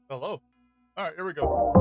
Hello. All right, here we go.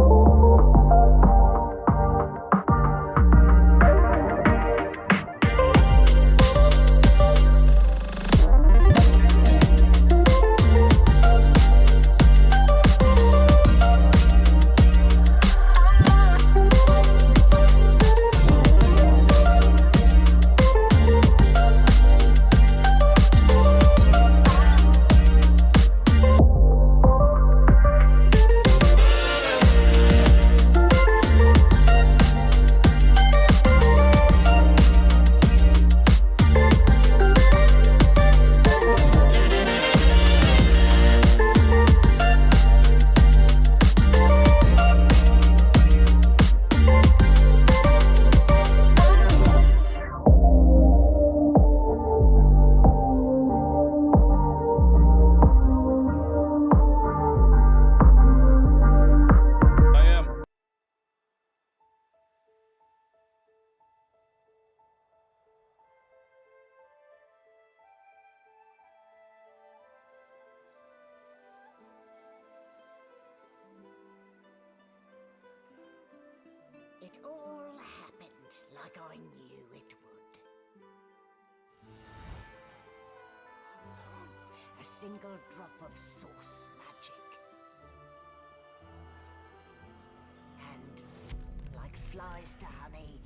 I am. It all happened like I knew it would. A single drop of source magic. And, like flies to honey,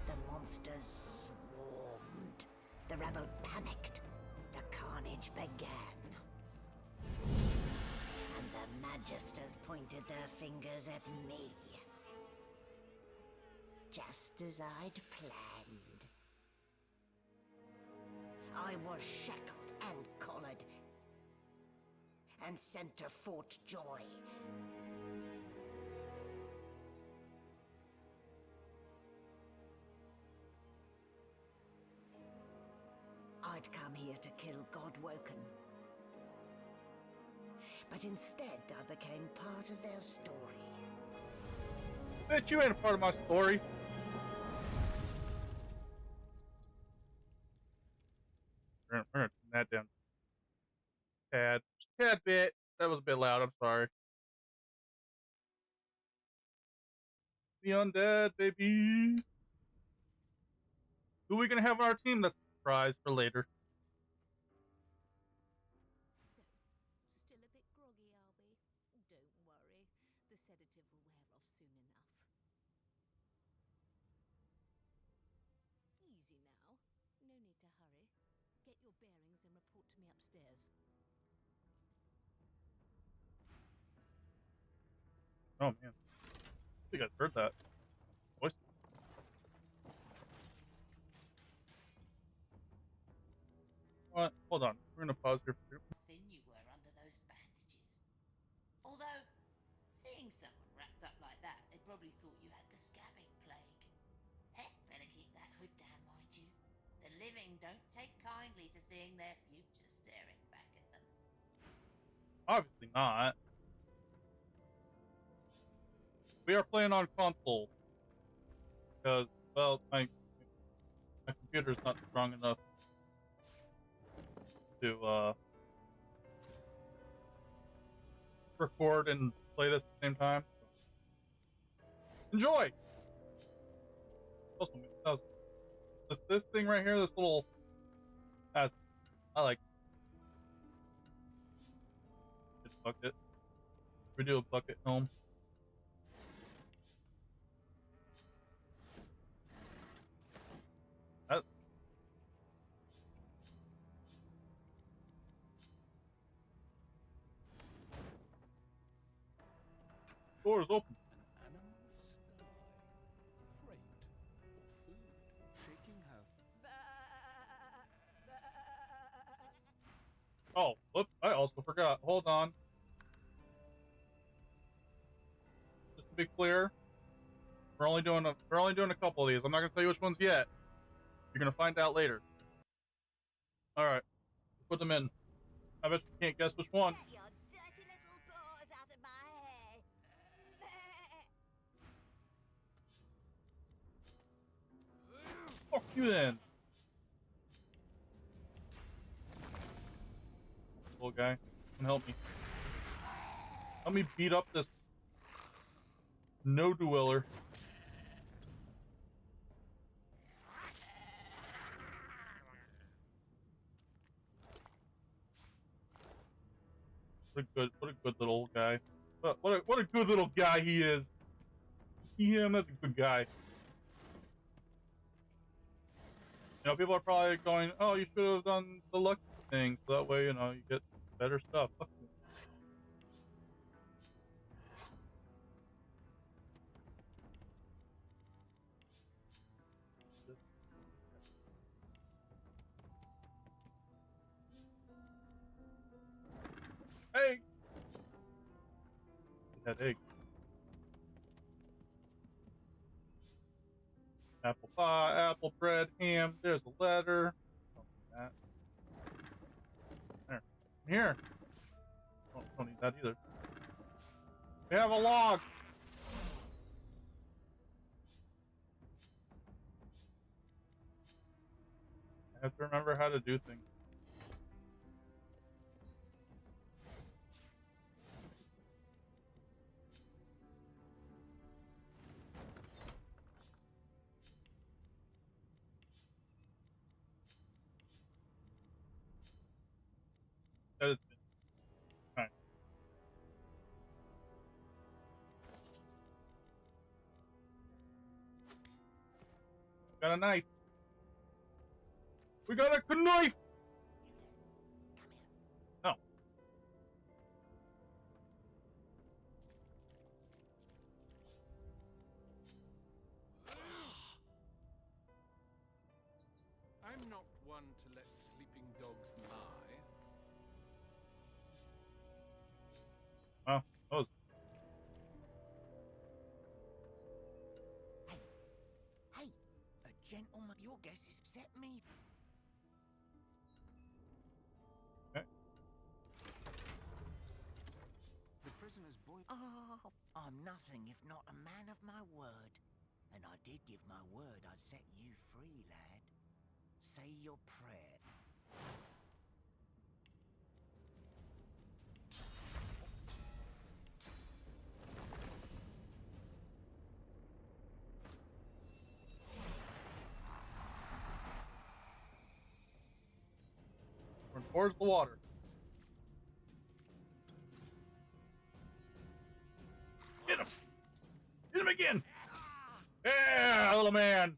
the monsters swarmed. The rebel panicked. The carnage began. And the magisters pointed their fingers at me. Just as I'd planned. I was shackled and collared and sent to Fort Joy. I'd come here to kill Godwoken. But instead I became part of their story. Bitch, you ain't a part of my story. We're gonna turn that down. Tad bit. That was a bit loud. I'm sorry. The undead, baby. Who are we gonna have on our team? That's a surprise for later. So, still a bit groggy, are we? Don't worry, the sedative will wear off soon enough. Easy now, no need to hurry. Get your bearings and report to me upstairs. Oh man, I think I heard that voice. What? Hold on. We're gonna pause here for. Thin you were under those bandages. Although, seeing someone wrapped up like that, they probably thought you had the scabbing plague. Heh, better keep that hood down, mind you. The living don't take kindly to seeing their future staring back at them. Obviously not. We are playing on console because, well, my computer's not strong enough to record and play this at the same time. Enjoy. Also, this thing right here, this little, I like it. Bucket. We do a bucket home. That door is open. An animal sky, freight or food, shaking her. Oh, whoops! I also forgot. Hold on. Just to be clear, we're only doing a couple of these. I'm not gonna tell you which ones yet. You're gonna find out later. All right, put them in. I bet you can't guess which one. Get your dirty little paws out of my hair. Fuck you then. Little guy, come help me. Let me beat up this no-dweller. What a good little guy. What a good little guy he is. See him as a good guy. You know, people are probably going, "Oh, you should have done the lucky thing, so that way, you know, you get better stuff." Fuck you. Hey, that egg. Apple pie, apple bread, ham. There's a letter. Don't need that. There. Here. Don't need that either. We have a log. I have to remember how to do things. That is fine. Got a knife. We got a knife. No. I'm not one to let sleeping dogs lie. Well, that was. Hey, a gentleman, your guess is set me. Okay. The prisoner's boy. Oh, I'm nothing if not a man of my word. And I did give my word I'd set you free, lad. Say your prayer. We're towards the water. Hit him! Hit him again! Yeah, little man!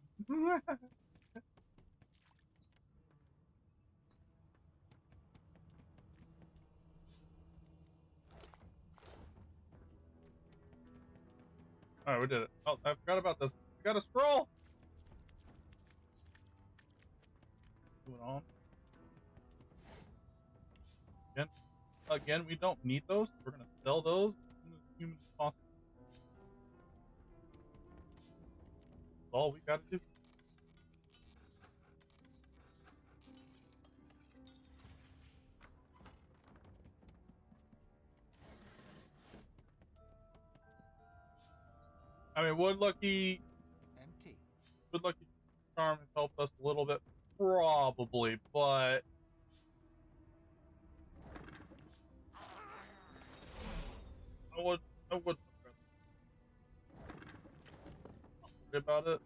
Alright, we did it. Oh, I forgot about this. I got a scroll! Moving on. Again, we don't need those. We're gonna sell those as soon as human as possible. That's all we gotta do. I mean, Empty. Would Lucky Charm has helped us a little bit, probably, but I would not worry about it.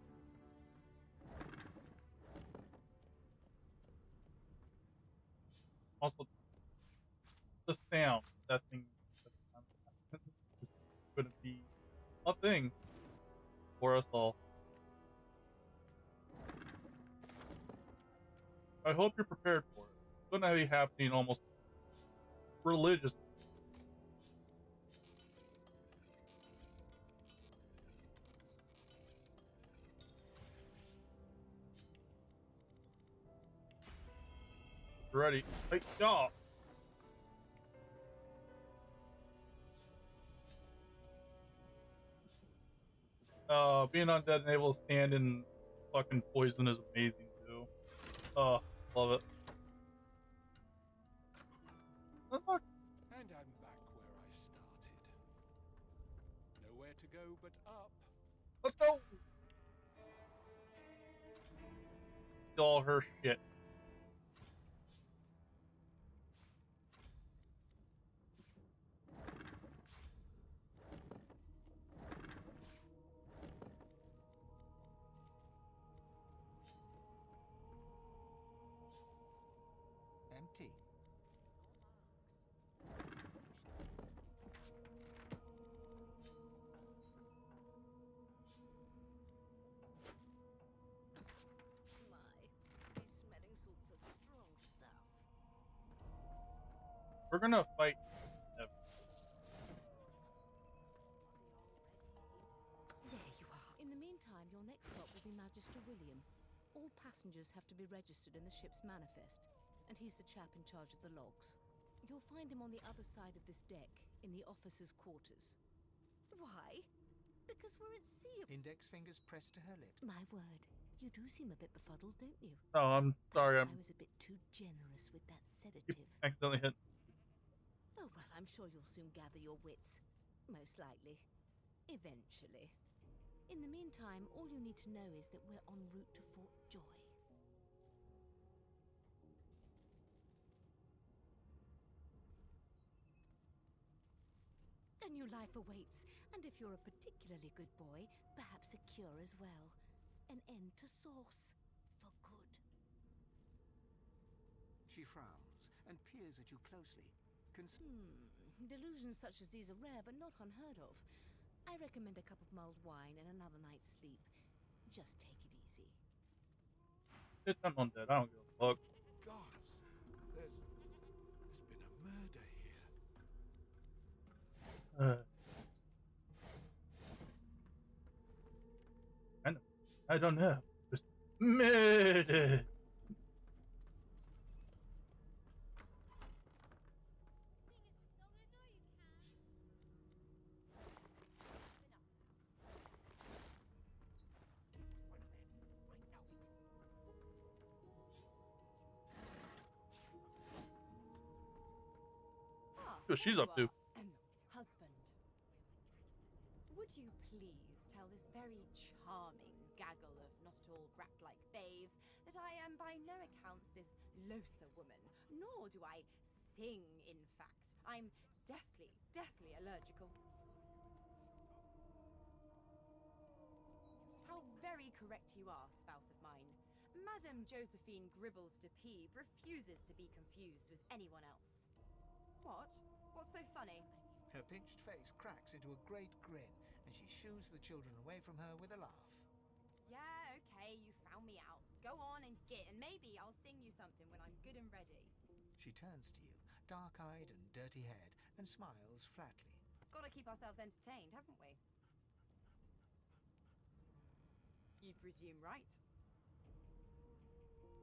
Also, the sound that thing is going to be a thing for us all. I hope you're prepared for it. It's going to be happening almost religiously. Ready? Hey, y'all. Being undead and able to stand in fucking poison is amazing too. Oh, love it. Oh, look. And I'm back where I started. Nowhere to go but up. Let's go. All her shit. tea. My, these smelling salts are strong stuff. We're gonna fight. There you are. In the meantime, your next stop will be Magister William. All passengers have to be registered in the ship's manifest, and he's the chap in charge of the logs. You'll find him on the other side of this deck, in the officers' quarters. Why? Because we're at sea. Index fingers pressed to her lips. My word, you do seem a bit befuddled, don't you? Oh, I'm sorry. Perhaps I was a bit too generous with that sedative. Accidentally hit. Oh, well, I'm sure you'll soon gather your wits. Most likely. Eventually. In the meantime, all you need to know is that we're en route to Fort Joy. A new life awaits, and if you're a particularly good boy, perhaps a cure as well. An end to sauce. For good. She frowns and peers at you closely. Delusions such as these are rare, but not unheard of. I recommend a cup of mulled wine and another night's sleep. Just take it easy. It's I'm undead. I don't give a fuck. Gods, there's been a murder here. I don't know. Just murder. See what she's up to. Husband. Would you please tell this very charming gaggle of not at all brat-like babes that I am by no accounts this loser woman, nor do I sing, in fact. I'm deathly allergical. How very correct you are, spouse of mine. Madame Josephine Gribbles de Peeb refuses to be confused with anyone else. What? What's so funny? Her pinched face cracks into a great grin, and she shoos the children away from her with a laugh. Yeah, okay, you found me out. Go on and git, and maybe I'll sing you something when I'm good and ready. She turns to you, dark-eyed and dirty-haired, and smiles flatly. Gotta keep ourselves entertained, haven't we? You'd presume right.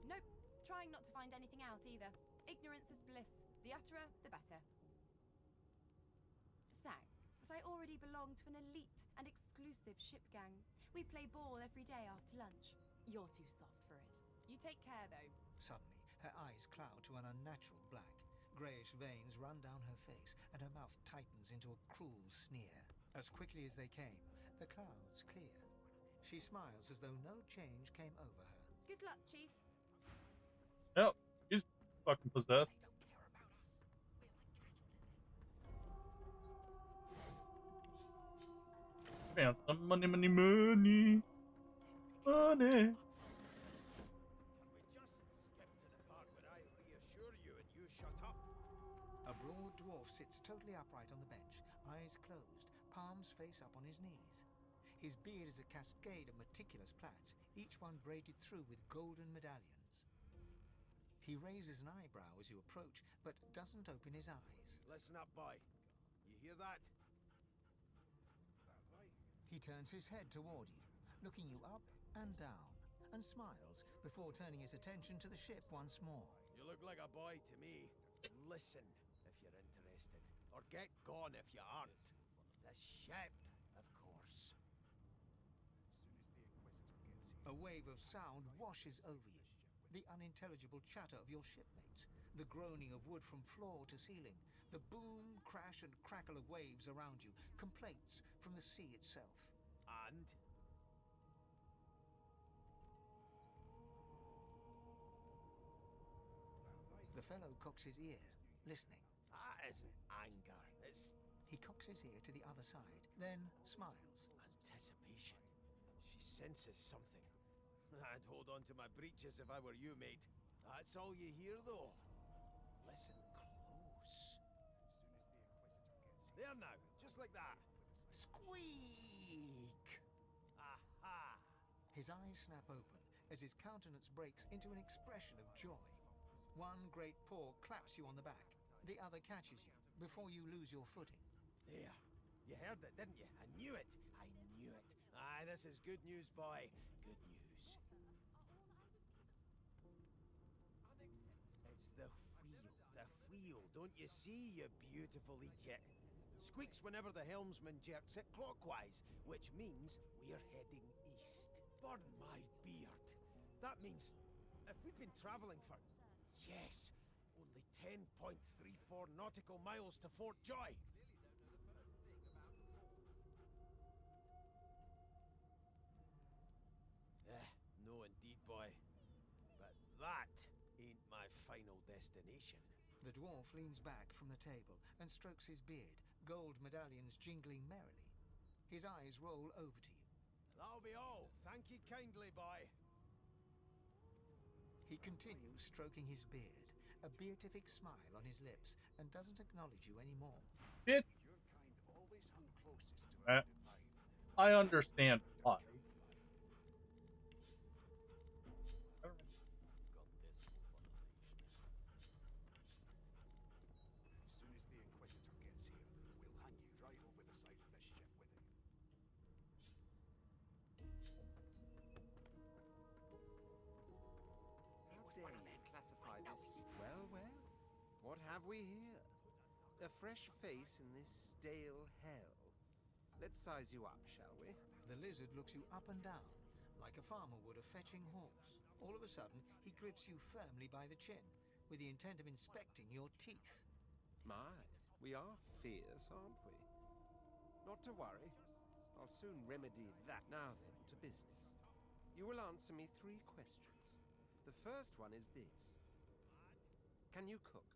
Nope, trying not to find anything out either. Ignorance is bliss. The utterer, the better. Thanks, but I already belong to an elite and exclusive ship gang. We play ball every day after lunch. You're too soft for it. You take care, though. Suddenly, her eyes cloud to an unnatural black. Greyish veins run down her face, and her mouth tightens into a cruel sneer. As quickly as they came, the clouds clear. She smiles as though no change came over her. Good luck, Chief. Yep, he's fucking possessed. Man, some money. Can we just skip to the part where I reassure you and you shut up? A broad dwarf sits totally upright on the bench, eyes closed, palms face up on his knees. His beard is a cascade of meticulous plaits, each one braided through with golden medallions. He raises an eyebrow as you approach, but doesn't open his eyes. Listen up, boy. You hear that? He turns his head toward you, looking you up and down, and smiles before turning his attention to the ship once more. You look like a boy to me. Listen if you're interested, or get gone if you aren't. The ship, of course. A wave of sound washes over you. The unintelligible chatter of your shipmates, the groaning of wood from floor to ceiling, the boom, crash, and crackle of waves around you, complaints from the sea itself. And? The fellow cocks his ear, listening. That isn't anger, it's He cocks his ear to the other side, then smiles. anticipation. She senses something. I'd hold on to my breeches if I were you, mate. That's all you hear, though. listen close. There now, just like that. Squeak! Aha! His eyes snap open as his countenance breaks into an expression of joy. One great paw claps you on the back. The other catches you before you lose your footing. There. You heard it, didn't you? I knew it. I knew it. Aye, this is good news, boy. Good news. It's the wheel. The wheel. Don't you see, you beautiful idiot? Squeaks whenever the helmsman jerks it clockwise, which means we're heading east. Burn my beard. That means if we've been travelling for, yes, only 10.34 nautical miles to Fort Joy. No indeed, boy. But that ain't my final destination. The dwarf leans back from the table and strokes his beard, gold medallions jingling merrily. His eyes roll over to you. That'll be all. Thank you kindly, boy. He continues stroking his beard, a beatific smile on his lips, and doesn't acknowledge you anymore. Bitch. Your kind always hung closest to Uh, our divine. I understand why. As soon as the Inquisitor gets here, we'll hang you right over the side of this ship with him. How dare you classify this? Well, well. What have we here? A fresh face in this stale hell. Let's size you up, shall we? The lizard looks you up and down, like a farmer would a fetching horse. All of a sudden, he grips you firmly by the chin, with the intent of inspecting your teeth. My, we are fierce, aren't we? Not to worry. I'll soon remedy that. Now then, to business. You will answer me 3 questions. The first one is this. Can you cook?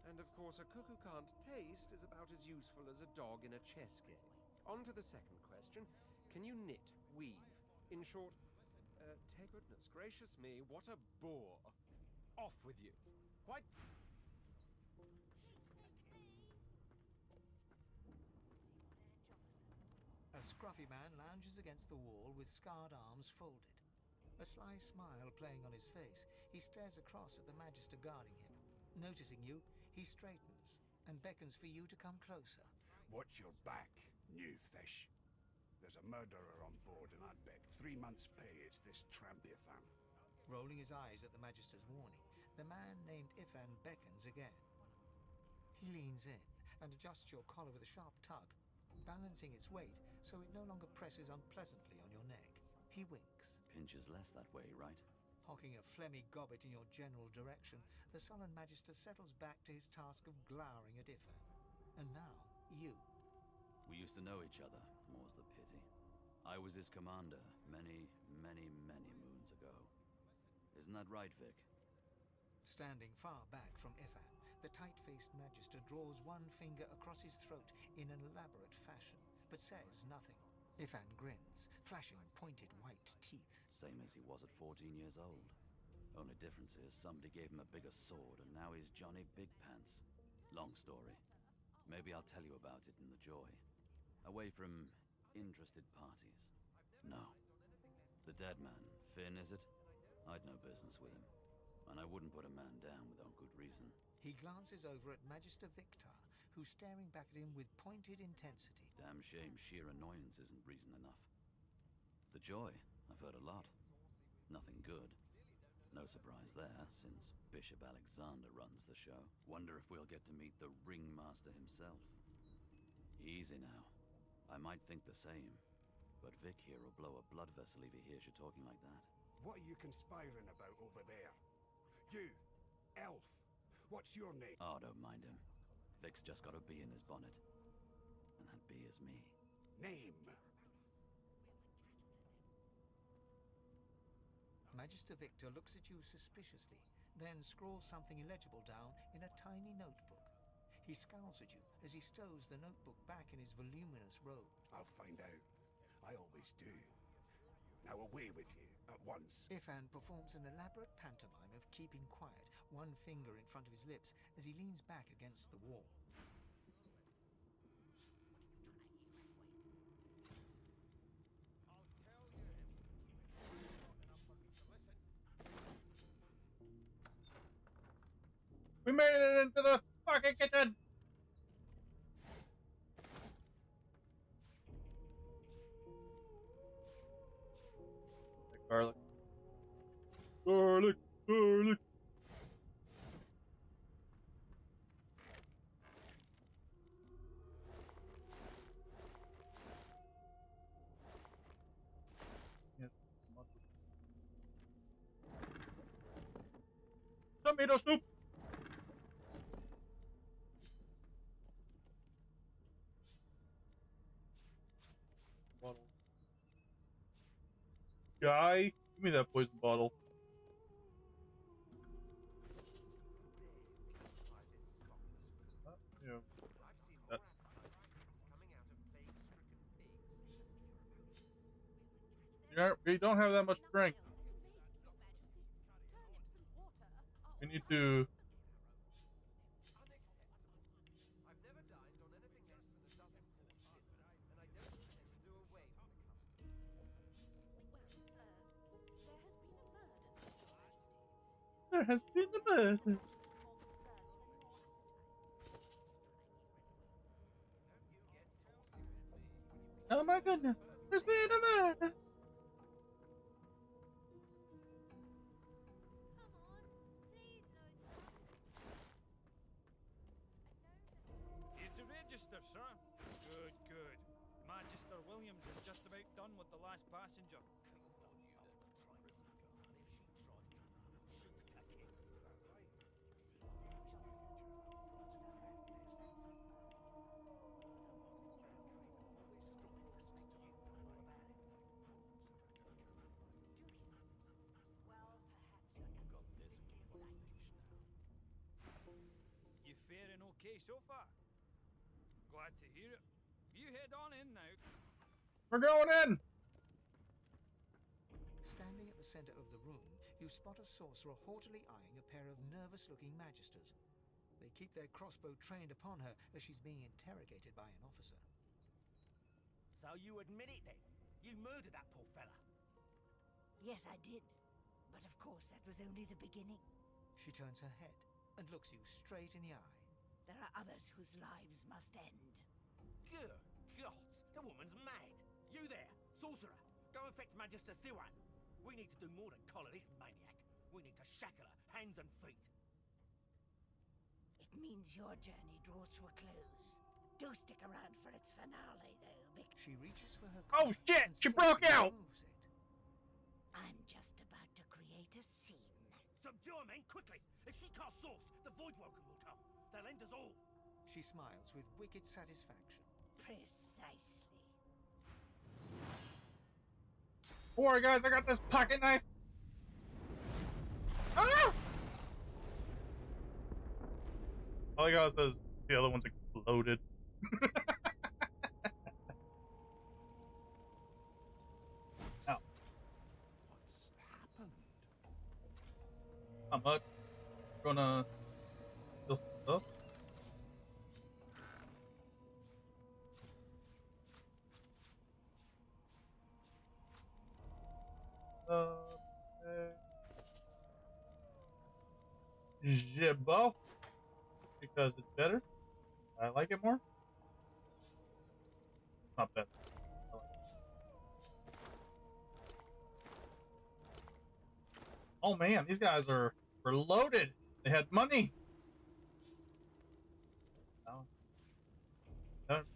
And of course, a cook who can't taste is about as useful as a dog in a chess game. On to the second question. Can you knit, weave? In short, take goodness gracious me, what a bore. Off with you. Quite... A scruffy man lounges against the wall with scarred arms folded. A sly smile playing on his face, he stares across at the Magister guarding him. Noticing you, he straightens and beckons for you to come closer. Watch your back, new fish. There's a murderer on board, and I'd bet 3 months' pay it's this tramp Ifan. Rolling his eyes at the Magister's warning, the man named Ifan beckons again. He leans in and adjusts your collar with a sharp tug, balancing its weight so it no longer presses unpleasantly on your neck. He winks. Pinches less that way, right? Hocking a phlegmy gobbet in your general direction, the sullen Magister settles back to his task of glowering at Ifan. And now, you. We used to know each other, more's the pity. I was his commander many, many, many moons ago. Isn't that right, Vic? Standing far back from Ifan, the tight-faced Magister draws one finger across his throat in an elaborate fashion, but says nothing. Ifan grins, flashing pointed white teeth. Same as he was at 14 years old. Only difference is somebody gave him a bigger sword, and now he's Johnny Big Pants. Long story. Maybe I'll tell you about it in the Joy. Away from interested parties. No. The dead man, Finn, is it? I'd no business with him. And I wouldn't put a man down without good reason. He glances over at Magister Victor, who's staring back at him with pointed intensity. Damn shame sheer annoyance isn't reason enough. The Joy, I've heard a lot. Nothing good. No surprise there, since Bishop Alexander runs the show. Wonder if we'll get to meet the ringmaster himself. Easy now. I might think the same, but Vic here will blow a blood vessel if he hears you talking like that. What are you conspiring about over there? You, elf. What's your name? Oh, don't mind him. Vic's just got a bee in his bonnet. And that bee is me. Name. Magister Victor looks at you suspiciously, then scrawls something illegible down in a tiny notebook. He scowls at you as he stows the notebook back in his voluminous robe. I'll find out. I always do. Now away with you, at once. Ifan performs an elaborate pantomime of keeping quiet, one finger in front of his lips as he leans back against the wall. We made it into the fucking kitchen! Garlic. Garlic! Garlic! Yes. Tomato soup! Bottle. Guy, give me that poison bottle. Yeah. That. You don't have that much strength. We need to. There has been a murder. Oh my goodness, there's been a murder. It's a register, sir. Good, good. Magister Williams is just about done with the last passenger. You faring okay so far? Glad to hear it. You head on in now. We're going in. Standing at the center of the room, you spot a sorcerer haughtily eyeing a pair of nervous-looking magisters. They keep their crossbow trained upon her as she's being interrogated by an officer. So you admit it then? You murdered that poor fella? Yes, I did. But of course, that was only the beginning. She turns her head and looks you straight in the eye. There are others whose lives must end. Good God, the woman's mad. You there, sorcerer, go and fetch Magister Siwan. We need to do more than collar this maniac. We need to shackle her, hands and feet. It means your journey draws to a close. Do stick around for its finale, though, because She reaches for her Oh gun shit! and She broke suddenly out. removes it. I'm just about to create a scene. Subdue her, men, quickly! If she casts source, the Voidwoken will come. They'll end us all. She smiles with wicked satisfaction. Precisely. Don't worry, guys. I got this pocket knife. Ah! All I got says the other one's exploded. Ow. What's happened? Not much. Gonna steal some stuff. Jibbo, because it's better. I like it more. Not bad. I like it. Oh man, these guys are loaded. They had money.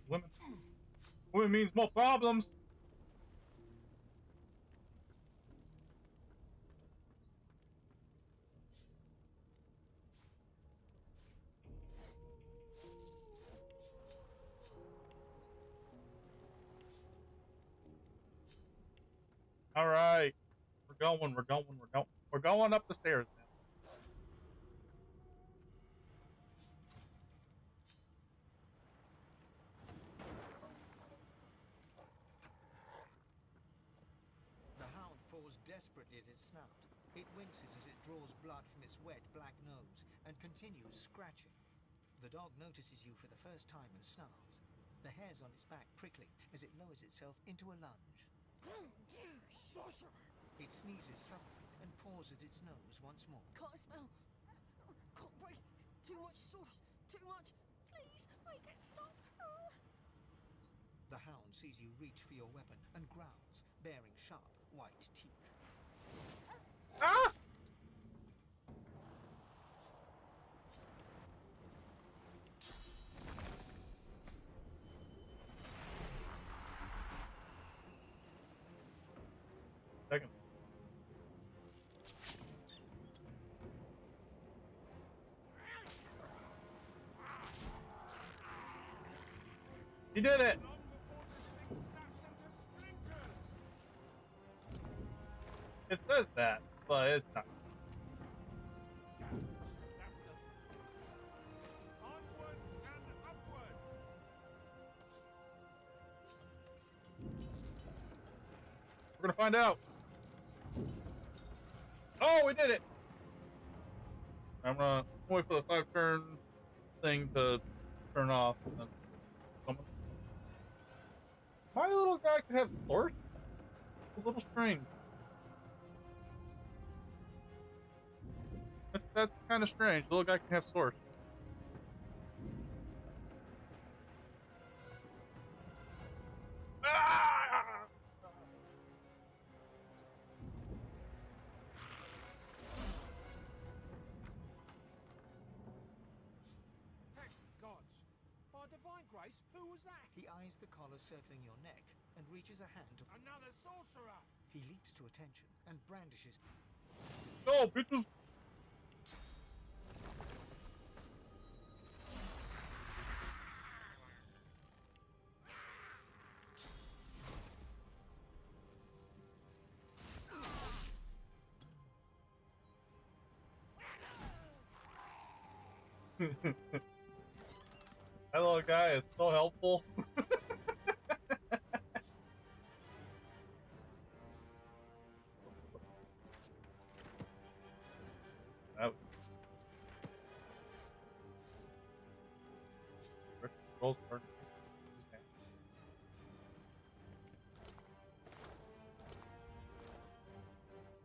Women. Women means more problems. All right, we're going. We're going up the stairs, man. The desperately at its snout. It winces as it draws blood from its wet, black nose and continues scratching. The dog notices you for the first time and snarls, the hairs on its back prickling as it lowers itself into a lunge. You sorcerer! It sneezes suddenly and paws at its nose once more. Can't smell. Can't breathe. Too much sauce. Too much. Please, make it stop. The hound sees you reach for your weapon and growls, baring sharp, white teeth. Ah! Second. He did it! It says that, but it's not. Onwards and upwards! We're gonna find out. Oh, we did it! I'm gonna wait for the 5-turn thing to turn off. And then someone... My little guy could have source? It's a little strange. That's kind of strange. The little guy can have source. Ah! Thank gods. By divine grace, who was that? He eyes the collar circling your neck and reaches a hand to... Another sorcerer! He leaps to attention and brandishes... No, bitches! That little guy is so helpful. That was...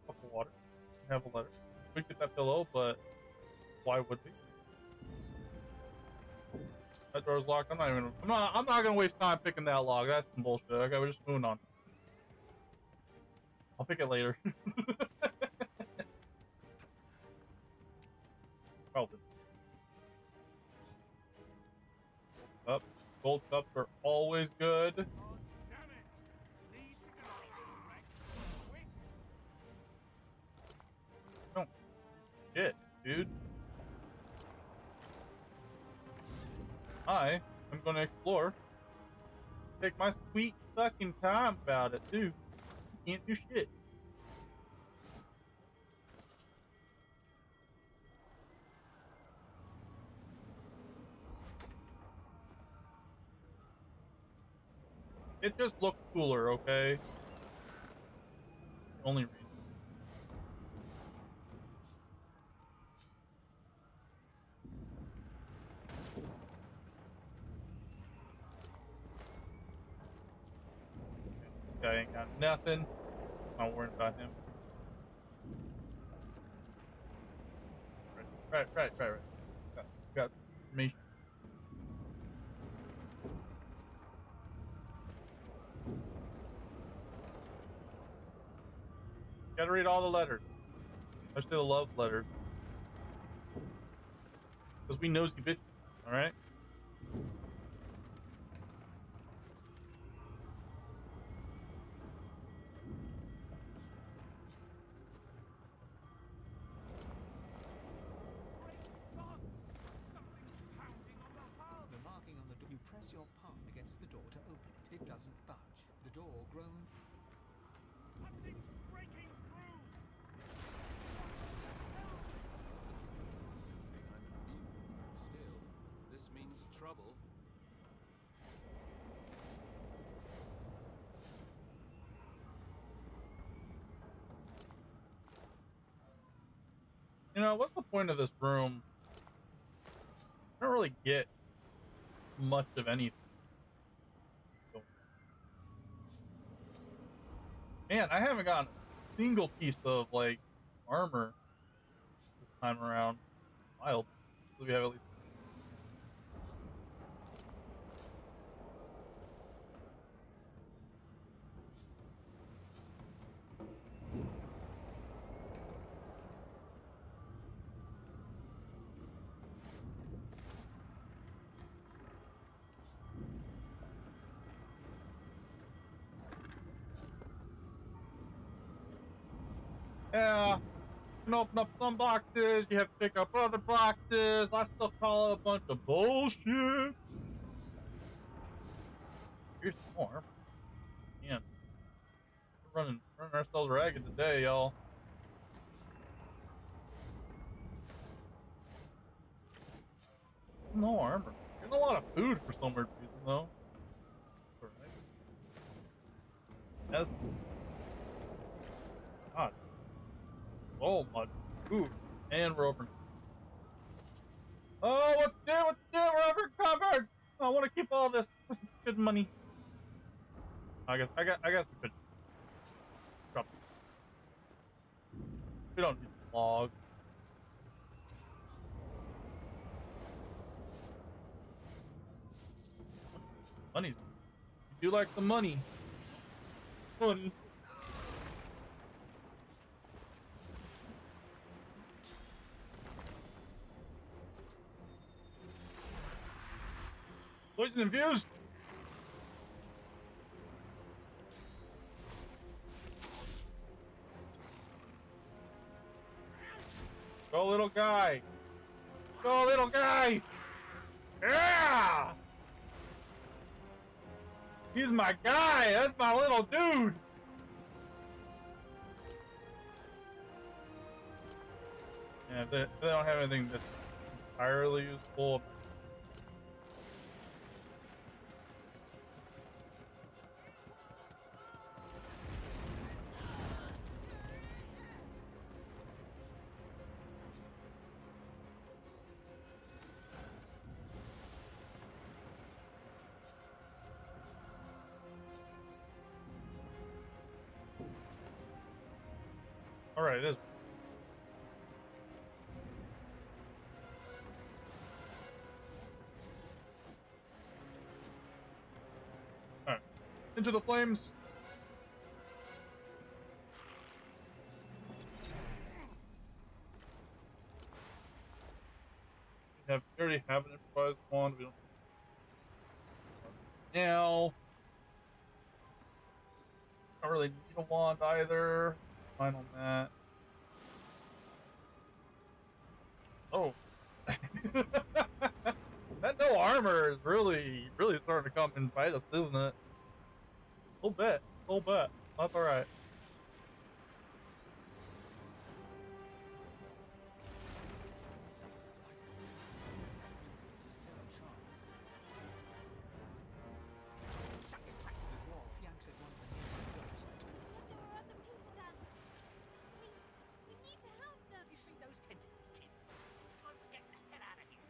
Cup of water. Have a letter. We could get that pillow, but why would we? That door's locked. I'm not gonna waste time picking that lock. That's some bullshit. Okay, we're just moving on. I'll pick it later. Probably. Up. Gold cups are always good. Damn it! Need to get out of this wreck. Quick! Don't. Shit, dude. I am gonna explore. Take my sweet fucking time about it, too. Can't do shit. It just looked cooler, okay? Only reason. Guy ain't got nothing. Not worried about him. Right. Got information. Gotta read all the letters. Especially the love letters. Because we nosy bitches, alright? The marking on the door... You press your palm against the door to open it. It doesn't budge. The door groans... Something's breaking through! I'm immune. Still, this means trouble. what's the point of this room? I don't really get much of anything. Man, I haven't gotten a single piece of, like, armor this time around. Wild. So we have at least. Yeah, you can open up some boxes, you have to pick up other boxes. I still call it a bunch of bullshit. Here's some more armor. Man, we're running ourselves ragged today, y'all. No armor. Getting a lot of food for some weird reason, though. Alright. That's. God. So much food. And we're over. Oh, what's new? We're over covered! I want to keep all this. This is good money. I guess we could drop. We don't need the log. Money. You do like the money. Money. Poison infused. Go, little guy. Go, little guy. Yeah. He's my guy. That's my little dude. Yeah, if they don't have anything that's entirely useful. All right, it is. All right, into the flames. We already have an improvised wand. We don't. Now, I don't really need a wand either. Fine on that. Oh. That no armor is really starting to come and bite us, isn't it? A little bit. That's alright. The dwarf yanks at one of the nearby ropes. There are other people down. We need to help them. You see those tentacles, kid? It's time to get the hell out of here.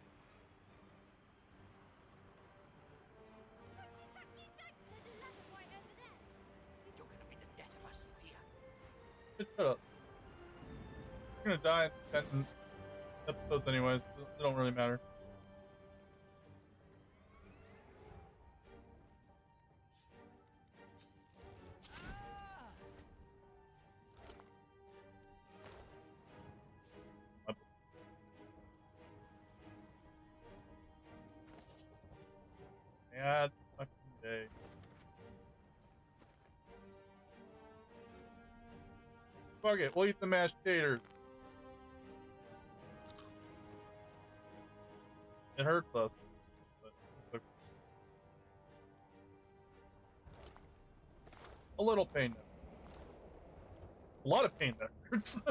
There's a ladder right over there. You're gonna be the death of us, you hear? Just shut up. We're gonna die in 10 episodes anyways. It don't really matter. Bad fucking day. Fuck it, we'll eat the mashed taters. It hurts us. But a little pain there. A lot of pain that hurts.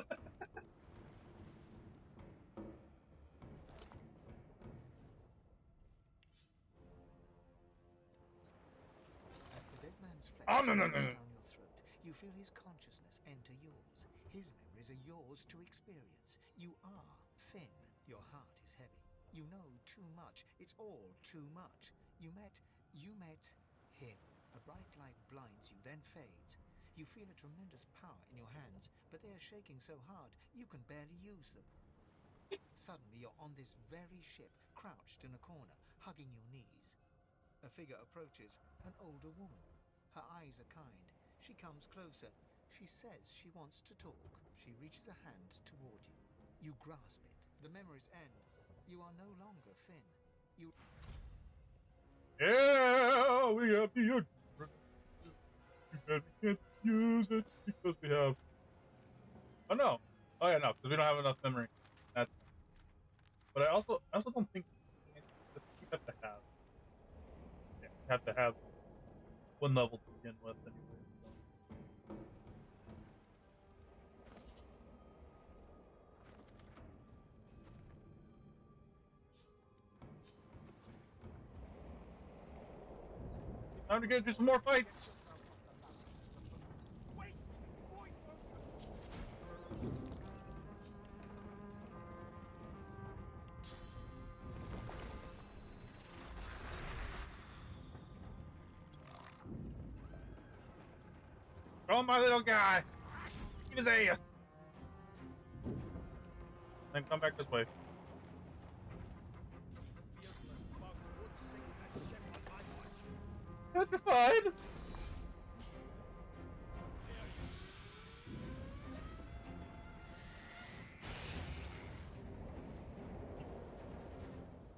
As the dead man's flesh Oh, no. flows down your throat, you feel his consciousness enter yours. His memories are yours to experience. You are Finn, your heart is heavy. You know too much. It's all too much. You met him. A bright light blinds you, then fades. You feel a tremendous power in your hands, but they are shaking so hard you can barely use them. Suddenly you're on this very ship, crouched in a corner, hugging your knees. A figure approaches, an older woman. Her eyes are kind. She comes closer. She says she wants to talk. She reaches a hand toward you. You grasp it. The memories end. You are no longer Finn. Yeah, we have the agreement. We can't use it because we have. Oh no. Oh yeah, no, because we don't have enough memory. That's. But I also don't think you have to have. Yeah, you have to have one level to begin with anyway. So. Time to get into some more fights. Oh, my little guy! Get his ass! Then come back this way. Petrified!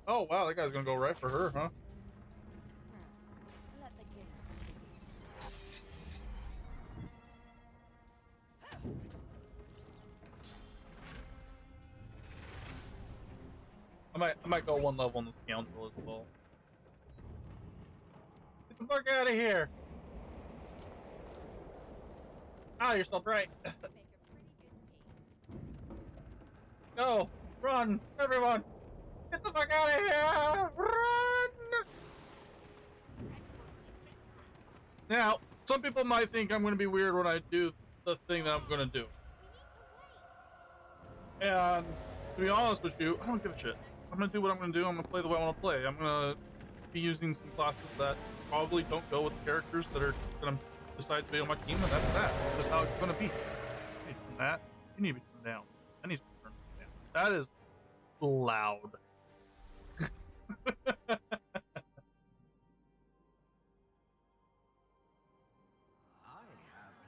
Oh wow, that guy's gonna go right for her, huh? Let the games I might go one level on the scoundrel as well. Get the fuck out of here! Ah, you're still bright. Go! Run! Everyone! Get the fuck out of here! Run! Now, some people might think I'm gonna be weird when I do the thing that I'm gonna do. And to be honest with you, I don't give a shit. I'm gonna do what I'm gonna do. I'm gonna play the way I want to play. I'm gonna be using some classes that probably don't go with the characters that are gonna decide to be on my team, and that's that. That's just how it's gonna be. Hey, turn that. You need to be turned down. That needs to be turned down. That is loud. I have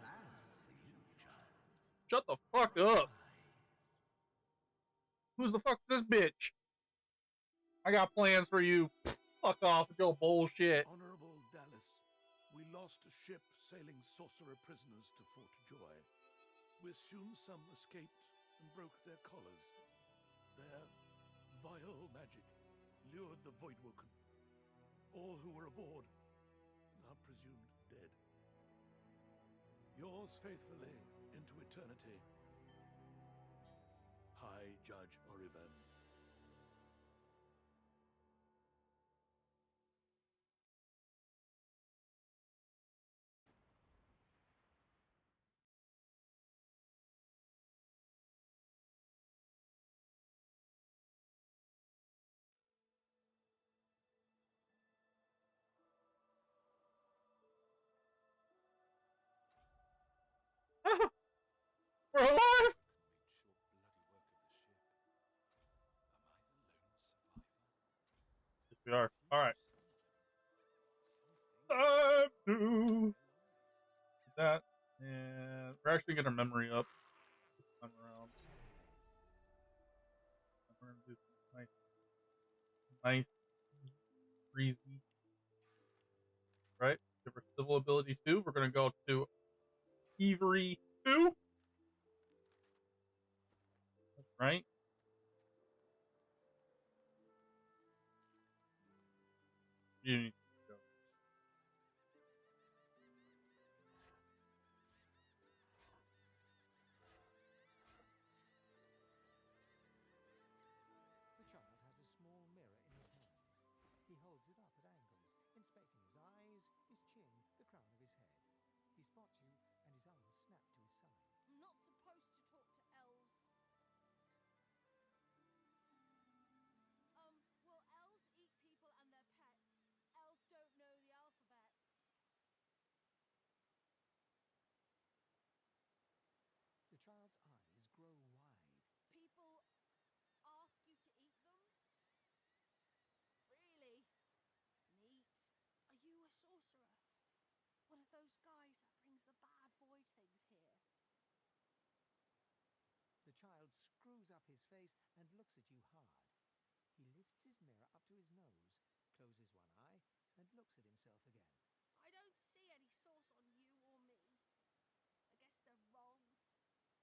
plans for you, child. Shut the fuck up. Who's the fuck this bitch? I got plans for you. Fuck off with your bullshit. Honorable Dallas, we lost a ship sailing sorcerer prisoners to Fort Joy. We assume some escaped and broke their collars. Their vile magic lured the Voidwoken. All who were aboard are presumed dead. Yours faithfully into eternity, High Judge Orivan. We're alive! Yes, we are. Alright. Time to that. And we're actually getting our memory up this time around. We're gonna do some nice, breezy. Right? Give her civil ability 2. We're gonna go to Thievery 2. That's right. You need to go. The child has a small mirror in his hands. He holds it up at angles, inspecting his eyes, his chin, the crown of his head. He spots you, and his arms snap to his side. I'm not supposed to talk to elves. those guys that brings the bad void things here? The child screws up his face and looks at you hard. He lifts his mirror up to his nose, closes one eye, and looks at himself again. I don't see any source on you or me. I guess they're wrong.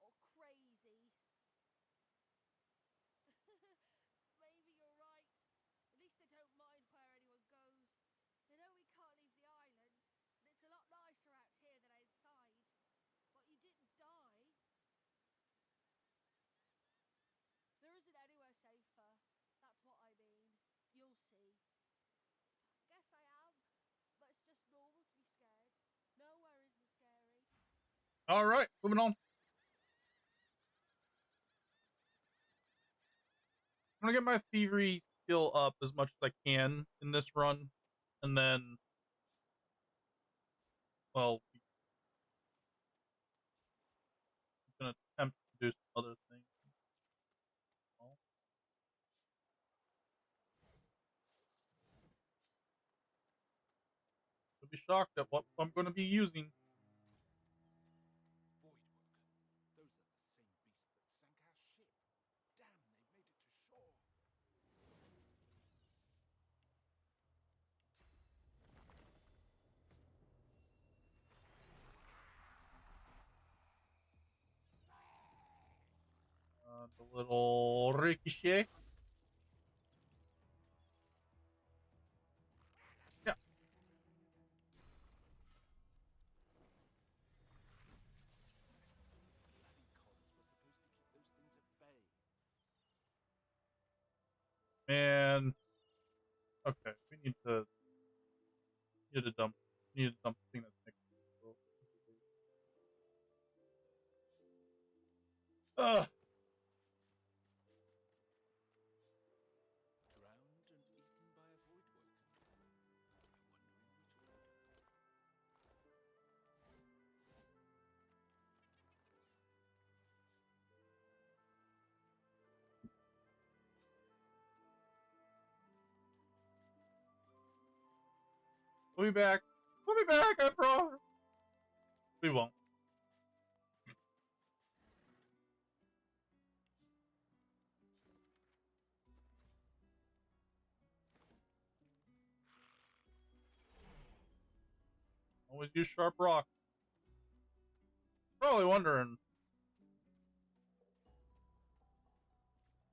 Or crazy. Maybe you're right. At least they don't mind where anyone goes. They know we can't leave the island, and it's a lot nicer out here than outside. But you didn't die. There isn't anywhere safer. That's what I mean. You'll see. Guess I am. But it's just normal to be scared. Nowhere isn't scary. Alright, moving on. I'm gonna get my thievery skill up as much as I can in this run. And then, well, I'm gonna attempt to do some other things. Well, you'll be shocked at what I'm gonna be using. Voidworker. Those are the same beasts that sank our ship. Damn, they made it to shore. The little ricochet. Yeah. Bloody collars were supposed to keep those things at bay. And okay, we need to dump the thing that's next to it. Ugh. Drowned and eaten by a voidworker. I wonder in which order. We'll be back. We'll be back, I promise. We won't. Always use sharp rock. Probably wondering,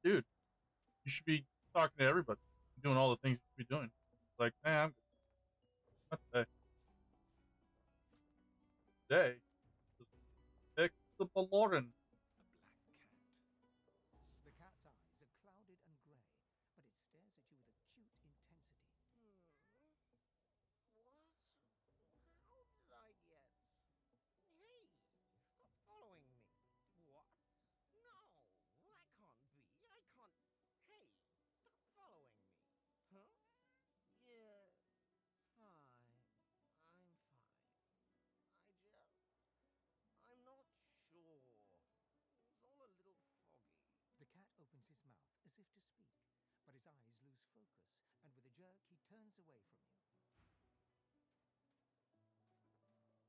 dude, you should be talking to everybody, doing all the things you should be doing. It's like, nah, I'm good. Not today. Today, just pick the Baloran. A black cat. The cat's eyes are clouded and grey, but it stares at you with acute intensity. What? How did I get? Hey, stop following me. What? No, that can't be. I can't. Hey, stop following me. Huh? Yeah, fine. I'm fine. I'm not sure. It's all a little foggy. The cat opens his mouth as if to speak, but his eyes lose focus, and with a jerk he turns away from you.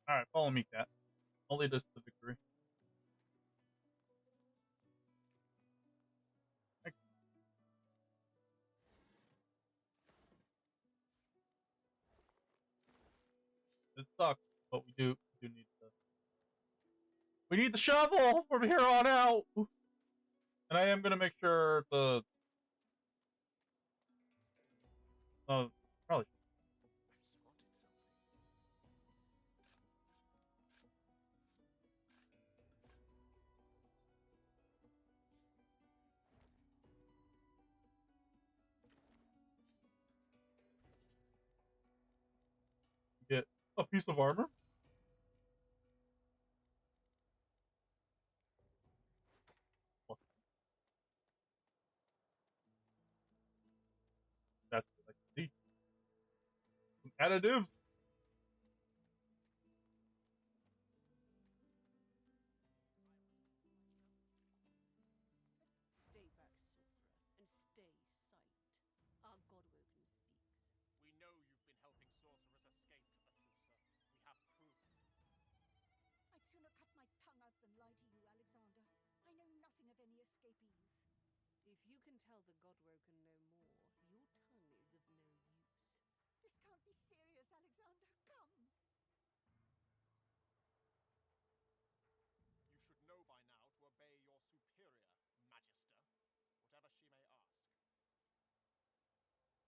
Alright, follow me, cat. I'll lead us to victory. It sucks, but we do need to. We need the shovel from here on out! And I am gonna make sure the. Probably. I've spotted something. Get a piece of armor. That's what I can see. Some additives. Stay back, sorcerer, and stay silent. Our Godwoken speaks. We know you've been helping sorcerers escape, Atusa. We have proof. of any escapees. If you can tell the Godwoken no more, your tongue is of no use. This can't be serious, Alexander. Come! You should know by now to obey your superior, Magister, whatever she may ask.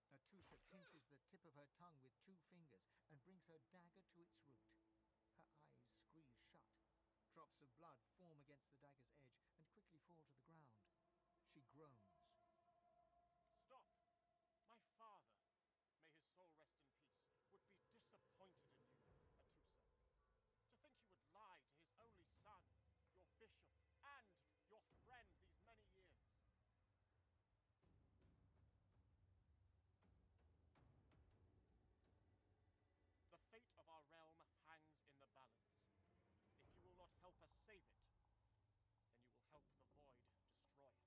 Natusa pinches the tip of her tongue with 2 fingers and brings her dagger to its root. Her eyes squeeze shut. Drops of blood form against the dagger's edge and quickly fall to the ground. She groans. Stop! My father, may his soul rest in peace, would be disappointed in you, Atusa. To think you would lie to his only son, your bishop, and your friend these many years. The fate of our realm hangs in the balance. If you will not help us save it, then you will help the Void destroy it.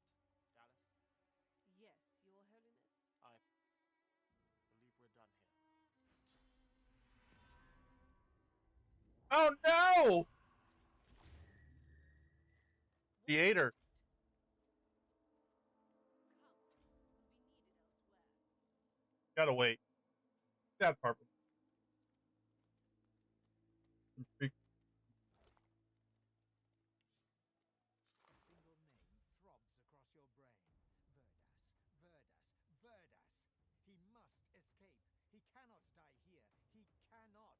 Dallas? Yes, Your Holiness? I believe we're done here. Oh no! Theater. Come, we'll be needed elsewhere. Gotta wait. That part. A single name throbs across your brain. Verdas, Verdas, Verdas. He must escape. He cannot die here. He cannot.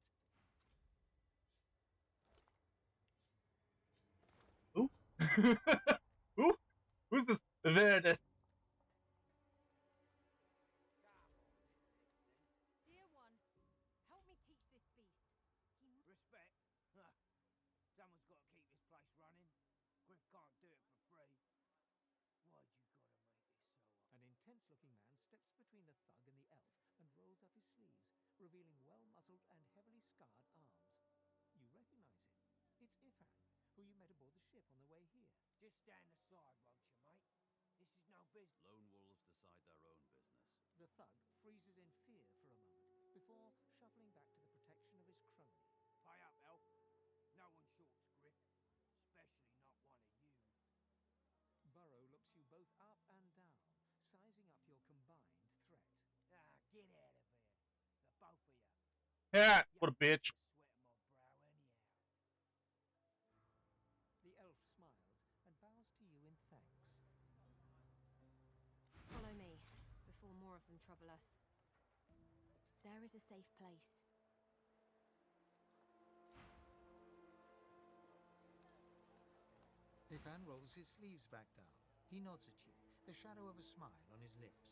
Who? Who? Who's this? There. Dear one, help me teach this beast. Respect? Huh. Someone's got to keep this place running. Griff can't do it for free. Why'd you gotta make it so hard? An intense-looking man steps between the thug and the elf and rolls up his sleeves, revealing well-muscled and heavily scarred arms. You recognize him. It's Ifan, who you met aboard the ship on the way here. Just stand aside, won't you, mate? This is no business. Lone wolves decide their own business. The thug freezes in fear for a moment before shuffling back to the protection of his crony. Pay up, elf. No one shorts Griff. Especially not one of you. Burrow looks you both up and down, sizing up your combined threat. Ah, get out of here. The both of you. Yeah, what a bitch. Sweat on my brow anyhow. The elf smiles and bows to you in thanks. Follow me, before more of them trouble us. There is a safe place. Ifan rolls his sleeves back down. He nods at you, the shadow of a smile on his lips.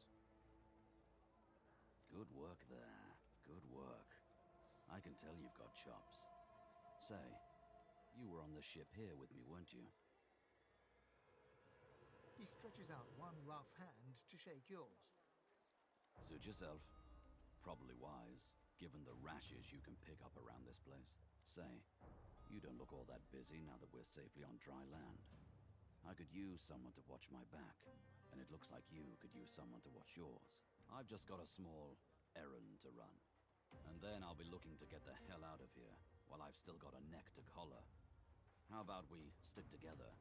Good work there. Good work. I can tell you've got chops. Say, you were on the ship here with me, weren't you? He stretches out one rough hand to shake yours. Suit yourself. Probably wise, given the rashes you can pick up around this place. Say, you don't look all that busy now that we're safely on dry land. I could use someone to watch my back, and it looks like you could use someone to watch yours. I've just got a small errand to run. And then I'll be looking to get the hell out of here, while I've still got a neck to collar. How about we stick together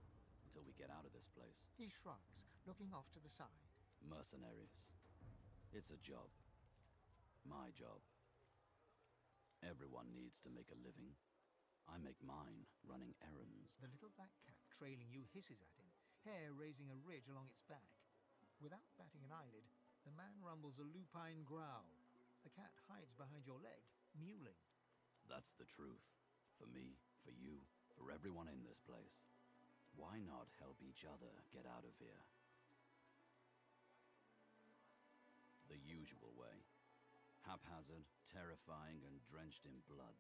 until we get out of this place? He shrugs, looking off to the side. Mercenaries. It's a job. My job. Everyone needs to make a living. I make mine running errands. The little black cat trailing you hisses at him, hair raising a ridge along its back. Without batting an eyelid, the man rumbles a lupine growl. The cat hides behind your leg, mewling. That's the truth. For me, for you, for everyone in this place. Why not help each other get out of here? The usual way. Haphazard, terrifying, and drenched in blood.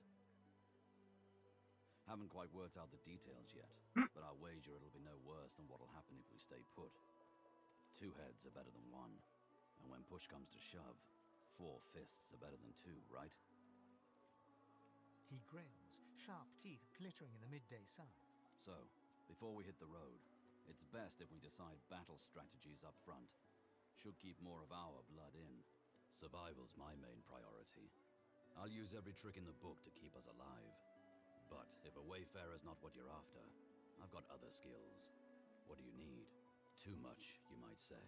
Haven't quite worked out the details yet, but I'll wager it'll be no worse than what'll happen if we stay put. 2 heads are better than 1, and when push comes to shove, 4 fists are better than 2, right? He grins, sharp teeth glittering in the midday sun. So, before we hit the road, it's best if we decide battle strategies up front. Should keep more of our blood in. Survival's my main priority. I'll use every trick in the book to keep us alive. But if a wayfarer's not what you're after, I've got other skills. What do you need? Too much, you might say.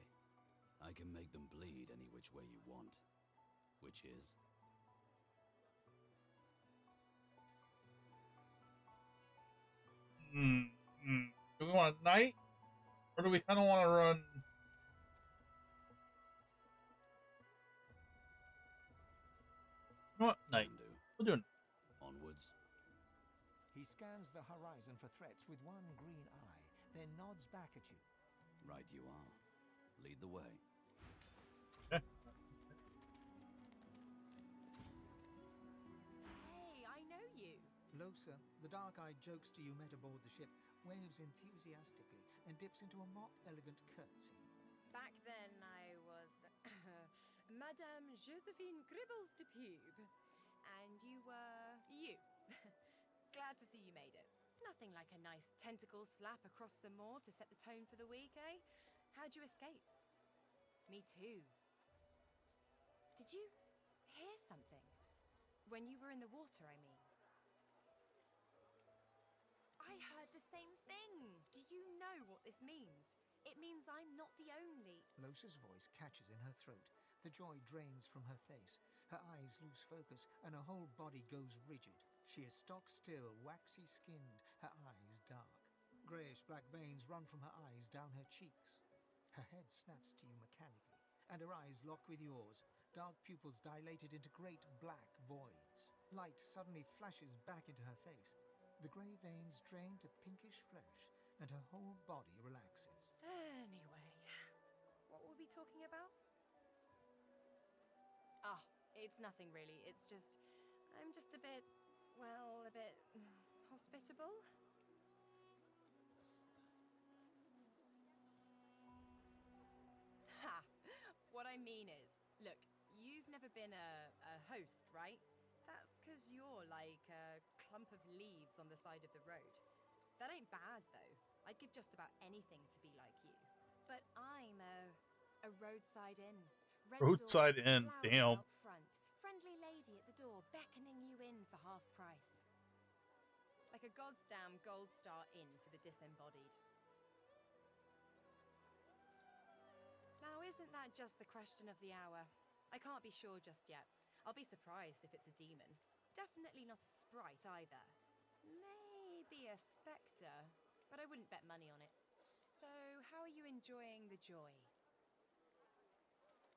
I can make them bleed any which way you want. Which is? Do we want a knight? Or do we kind of want to run... You know what? Knight. Can do. We'll do it. Onwards. He scans the horizon for threats with one green eye, then nods back at you. Right you are. Lead the way. Hey, I know you. Losa, the dark-eyed jokester you met aboard the ship, waves enthusiastically and dips into a mock elegant curtsy. Back then I was Madame Josephine Gribbles de Pube. And you were you. Glad to see you made it. Nothing like a nice tentacle slap across the moor to set the tone for the week, eh? How'd you escape? Me too. Did you hear something? When you were in the water, I mean. I heard the same thing. Do you know what this means? It means I'm not the only... Losa's voice catches in her throat. The joy drains from her face. Her eyes lose focus, and her whole body goes rigid. She is stock-still, waxy-skinned, her eyes dark. Greyish-black veins run from her eyes down her cheeks. Her head snaps to you mechanically, and her eyes lock with yours, dark pupils dilated into great black voids. Light suddenly flashes back into her face. The grey veins drain to pinkish flesh, and her whole body relaxes. Anyway, what were we talking about? Ah, it's nothing really. It's just... I'm just a bit... well, a bit... hospitable? Ha! What I mean is, look, you've never been a host, right? That's because you're like a clump of leaves on the side of the road. That ain't bad, though. I'd give just about anything to be like you. But I'm a roadside inn. Red Roadside door, inn, flowers damn. out front. Friendly lady at the door beckoning you in for half price. Like a goddamn gold star inn for the disembodied. Now, isn't that just the question of the hour? I can't be sure just yet. I'll be surprised if it's a demon. Definitely not a sprite either. Maybe a spectre, but I wouldn't bet money on it. So, how are you enjoying the joy?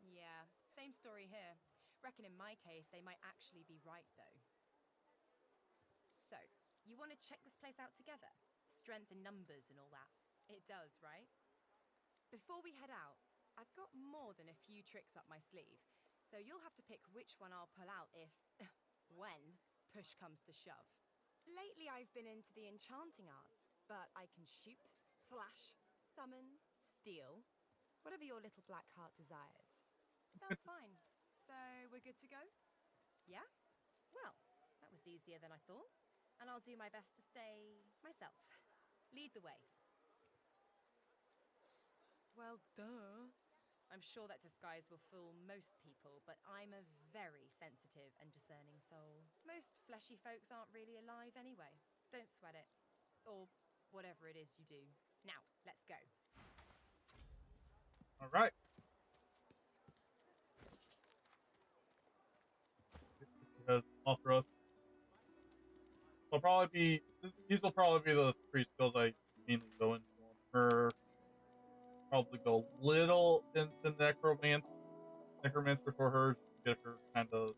Yeah, same story here. Reckon in my case, they might actually be right, though. So, you want to check this place out together? Strength in numbers and all that. It does, right? Before we head out, I've got more than a few tricks up my sleeve, so you'll have to pick which one I'll pull out if... when push comes to shove. Lately I've been into the enchanting arts, but I can shoot, slash, summon, steal, whatever your little black heart desires. Sounds fine. So we're good to go? Yeah? Well, that was easier than I thought, and I'll do my best to stay myself. Lead the way. Well, duh. I'm sure that disguise will fool most people, but I'm a very sensitive and discerning soul. Most fleshy folks aren't really alive anyway. Don't sweat it. Or whatever it is you do. Now, let's go. All right. Because offer us. They'll probably be. These will probably be the three skills I mainly go into. Her probably go little into necromancer for her. Get her kind of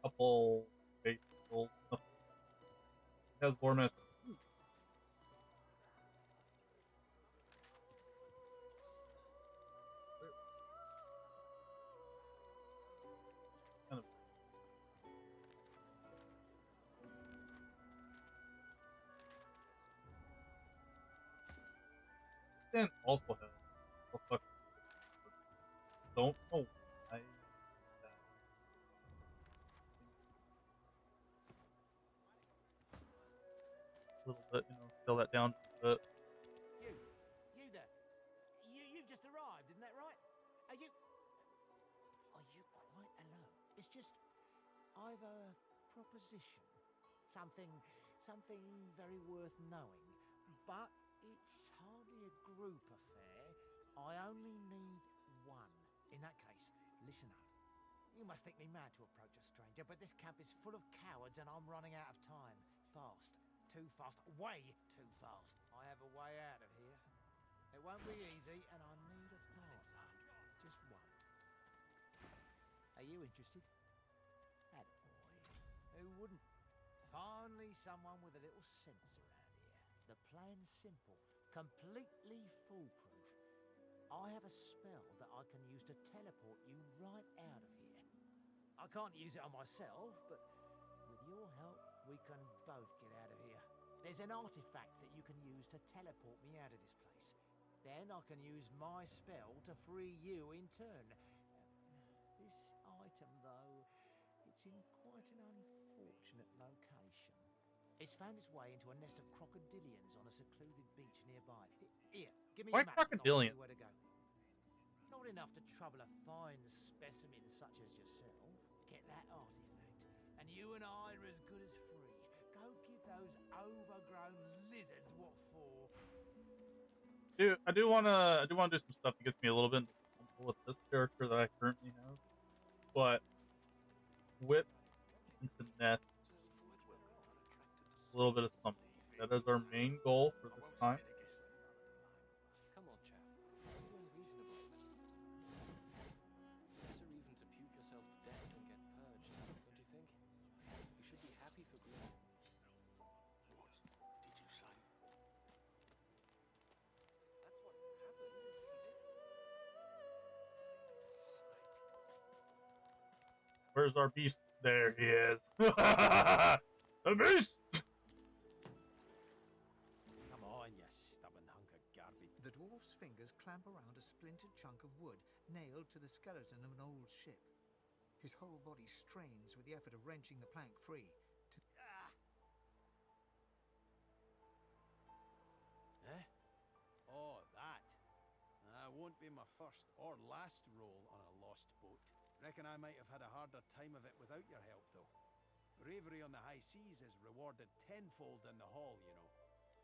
couple base skills. She has lore master. Kind of. Then also has. Oh, fuck. Don't know why. A little bit, scale that down just a bit. You there. You've just arrived, isn't that right? Are you quite alone? It's just, I've a proposition. Something very worth knowing. But it's hardly only a group affair, I only need one. In that case, listen up. You must think me mad to approach a stranger, but this camp is full of cowards and I'm running out of time. Fast. Too fast. Way too fast. I have a way out of here. It won't be easy, and I need a partner. Just one. Are you interested? Attaboy. Who wouldn't? Finally, someone with a little sense around here. The plan's simple, completely foolproof. I have a spell that I can use to teleport you right out of here. I can't use it on myself, but with your help, we can both get out of here. There's an artifact that you can use to teleport me out of this place. Then I can use my spell to free you in turn. This item, though, it's in quite an unfortunate location. It's found its way into a nest of crocodilians on a secluded beach nearby. Here, give me Why a map and I'll show crocodilian? you where to go. Not enough to trouble a fine specimen such as yourself. Get that artifact, and you and I are as good as free. Go give those overgrown lizards what for. Dude, I do wanna do some stuff that gets me a little bit comfortable with this character that I currently have. But wit and finesse, a little bit of something. That is our main goal for this time. Come on, chap. Are you unreasonable? Better even to puke yourself to death than get purged, don't you think? You should be happy for Groot. What did you say? That's what happened, isn't it? Where's our beast? There he is. The beast! Come on, you stubborn hunk of garbage. The dwarf's fingers clamp around a splintered chunk of wood nailed to the skeleton of an old ship. His whole body strains with the effort of wrenching the plank free. Eh? Oh, that. Won't be my first or last roll on a lost boat. Reckon I might have had a harder time of it without your help, though. Bravery on the high seas is rewarded tenfold in the hall, you know.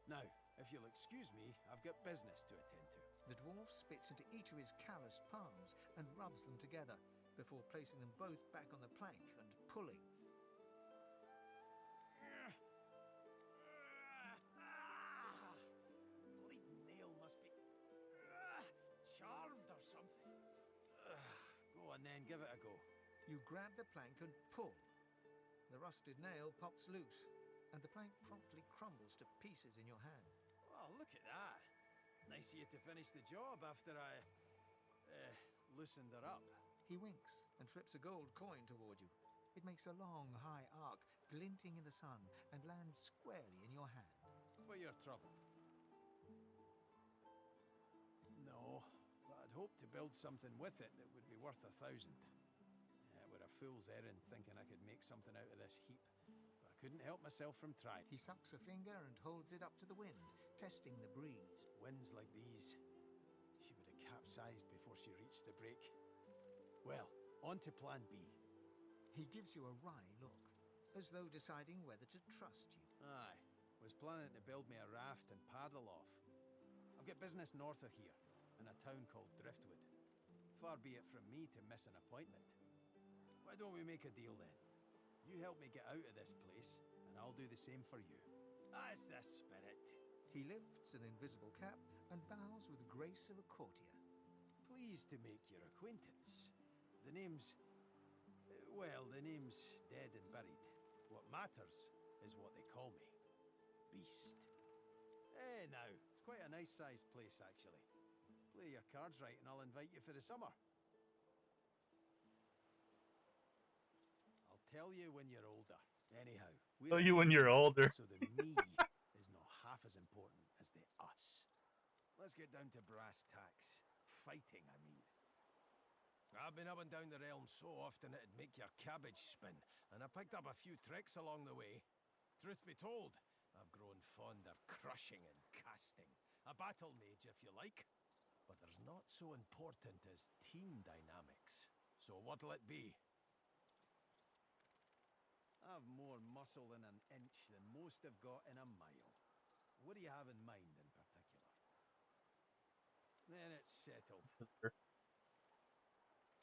Now, if you'll excuse me, I've got business to attend to. The dwarf spits into each of his calloused palms and rubs them together before placing them both back on the plank and pulling. Bleeding nail must be charmed or something. Go on then, give it a go. You grab the plank and pull. The rusted nail pops loose, and the plank promptly crumbles to pieces in your hand. Oh, look at that. Nice of you to finish the job after I, loosened her up. He winks and flips a gold coin toward you. It makes a long, high arc, glinting in the sun, and lands squarely in your hand. For your trouble. No, but I'd hoped to build something with it that would be worth 1,000. It were a fool's errand thinking I could make something out of this heap, but I couldn't help myself from trying. He sucks a finger and holds it up to the wind, testing the breeze. Winds like these, she would have capsized before she reached the break. Well, on to plan B. He gives you a wry look, as though deciding whether to trust you. Aye, was planning to build me a raft and paddle off. I've got business north of here, in a town called Driftwood. Far be it from me to miss an appointment. Why don't we make a deal then? You help me get out of this place, and I'll do the same for you. That's the spirit. He lifts an invisible cap and bows with the grace of a courtier. Pleased to make your acquaintance. The name's... well, the name's dead and buried. What matters is what they call me. Beast. Now, it's quite a nice-sized place, actually. Play your cards right and I'll invite you for the summer. I'll tell you when you're older. Anyhow, Tell you when you're older. So the me is not half as important as the us. Let's get down to brass tacks. Fighting, I mean. I've been up and down the realm so often it'd make your cabbage spin, and I picked up a few tricks along the way. Truth be told, I've grown fond of crushing and casting. A battle mage, if you like. But there's not so important as team dynamics. So what'll it be? I've more muscle in an inch than most have got in a mile. What do you have in mind in particular? Then it's settled.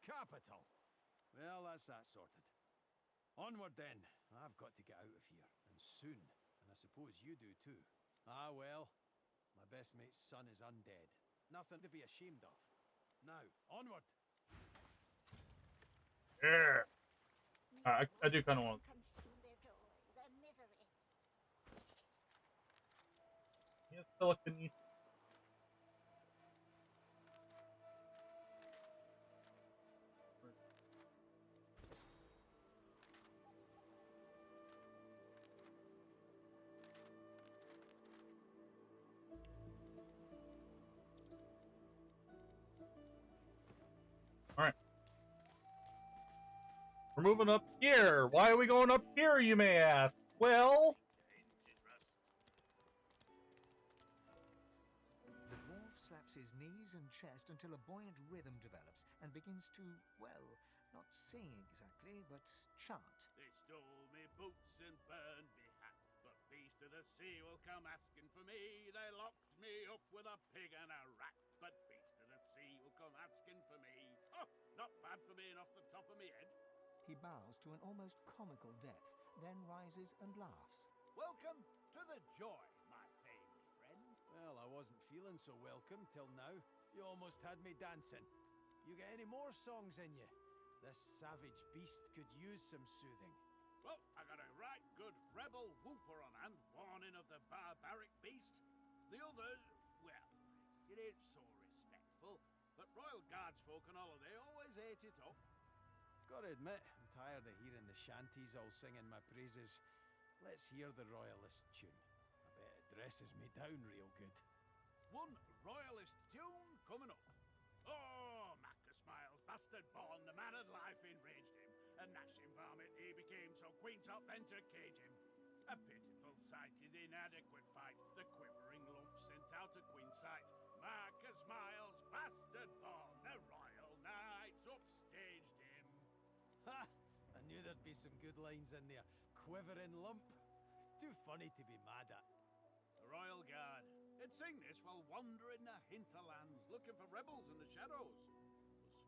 Capital. Well, that's that sorted. Onward then. I've got to get out of here, and soon. And I suppose you do too. Ah, well. My best mate's son is undead. Nothing to be ashamed of. Now, onward. Yeah. I do kind of want. Yes, telekinesis. All right. We're moving up here. Why are we going up here, you may ask? Well, The dwarf slaps his knees and chest until a buoyant rhythm develops and begins to, well, not sing exactly, but chant. They stole me boots and burned me hat, but beast of the sea will come asking for me. They locked me up with a pig and a rat, but beast of the sea will come asking for me. Oh, not bad for being off the top of me head. He bows to an almost comical depth, then rises and laughs. Welcome to the Joy, my famed friend. Well, I wasn't feeling so welcome till now. You almost had me dancing. You get any more songs in you? This savage beast could use some soothing. Well, I got a right good rebel whooper on hand, warning of the barbaric beast. The others, well, it ain't so respectful, but Royal Guards folk on holiday always ate it up. Gotta admit, I'm tired of hearing the shanties all singing my praises. Let's hear the royalist tune. I bet it dresses me down real good. One royalist tune coming up. Oh, Macca Smiles, bastard born, the man had life enraged him. A gnashing varmint he became, so Queen sought then to cage him. A pitiful sight, his inadequate fight, the quivering lump sent out of Queen's sight. Macca Smiles, bastard born, the royal knights upstaged him. Ha! I knew there'd be some good lines in there. Quivering lump. Too funny to be mad at. The Royal Guard. They'd sing this while wandering the hinterlands, looking for rebels in the shadows.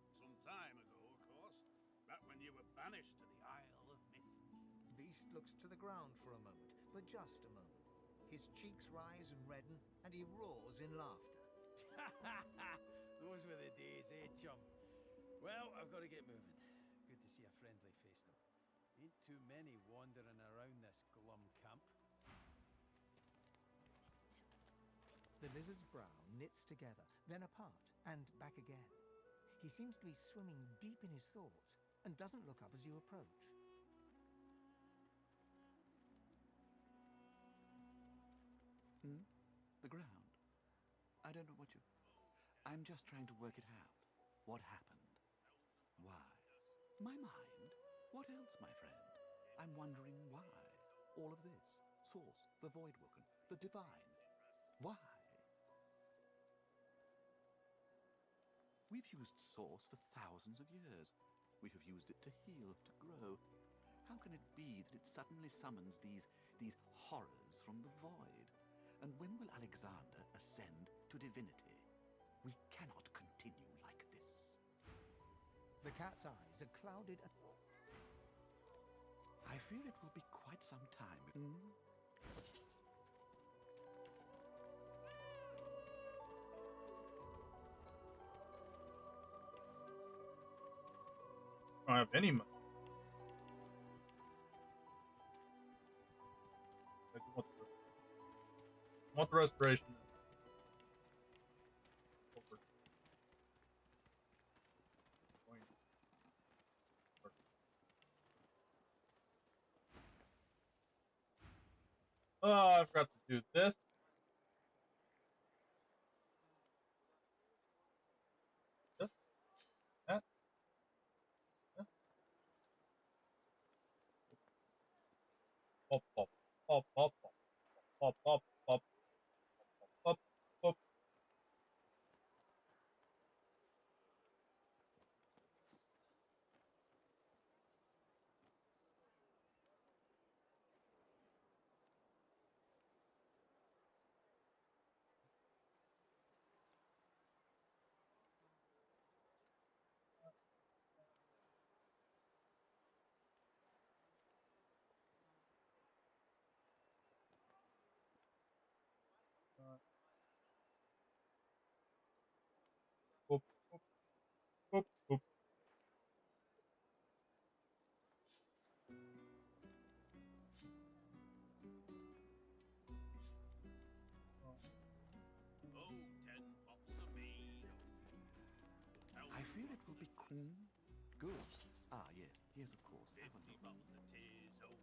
Was some time ago, of course. Back when you were banished to the Isle of Mists. Beast looks to the ground for a moment, but just a moment. His cheeks rise and redden, and he roars in laughter. Those were the days, eh, chum? Well, I've got to get moving. Good to see a friendly face, though. Ain't too many wandering around this glum camp. The lizard's brow knits together, then apart, and back again. He seems to be swimming deep in his thoughts, and doesn't look up as you approach. The ground. I don't know what you... I'm just trying to work it out. What happened? Why? My mind? What else, my friend? I'm wondering why. All of this. Source, the Voidwoken, the Divine. Why? We've used Source for thousands of years. We have used it to heal, to grow. How can it be that it suddenly summons these horrors from the void? And when will Alexander ascend to divinity? We cannot continue like this. The cat's eyes are clouded. I fear it will be quite some time. I don't have any money. I want the restoration. Over. Oh, I forgot to do this. This. That. This. Pop, pop, pop, pop, pop, pop, pop, pop, pop, pop. feel it will be cool? Good. Ah, yes. Yes, of course. Have 50 another. bottles of tears, oh.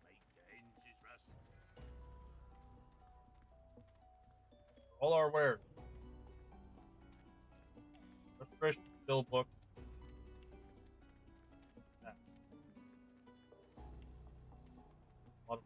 Make the hinges rust. All our wares. Restoration skill book. Yeah. A lot of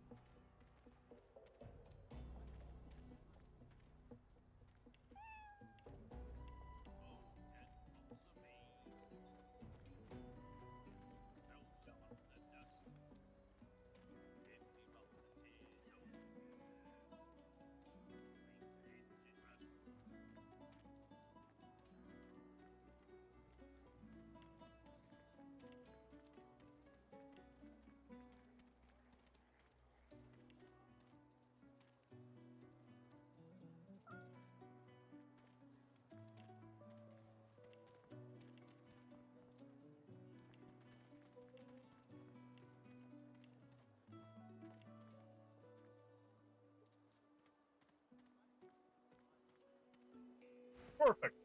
perfect.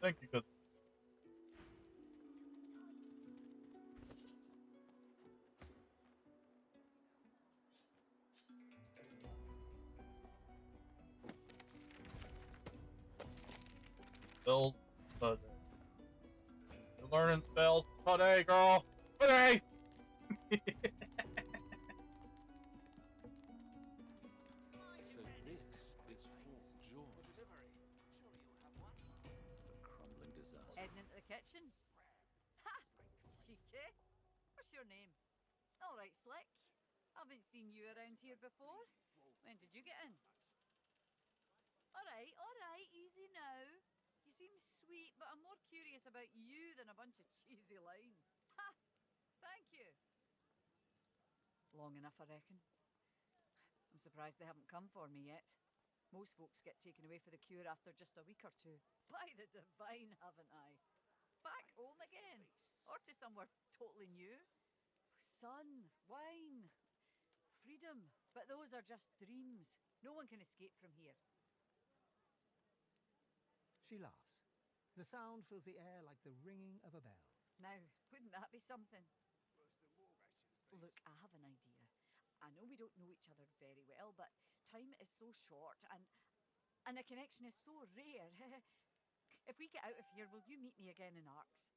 Thank you, good. Spells. You're learning spells today, girl. Today. So this is Fort George. The crumbling disaster. Heading into the kitchen. Ha! Cheeky. What's your name? All right, Slick. Haven't seen you around here before. When did you get in? All right, easy now. You seem sweet, but I'm more curious about you than a bunch of cheesy lines. Ha! Thank you. Long enough, I reckon. I'm surprised they haven't come for me yet. Most folks get taken away for the cure after just a week or two. By the divine, haven't I? Back home again. Or to somewhere totally new. Sun, wine, freedom. But those are just dreams. No one can escape from here. She laughs. The sound fills the air like the ringing of a bell. Now, wouldn't that be something? Look, I have an idea. I know we don't know each other very well, but time is so short and a connection is so rare. If we get out of here, will you meet me again in Arcs?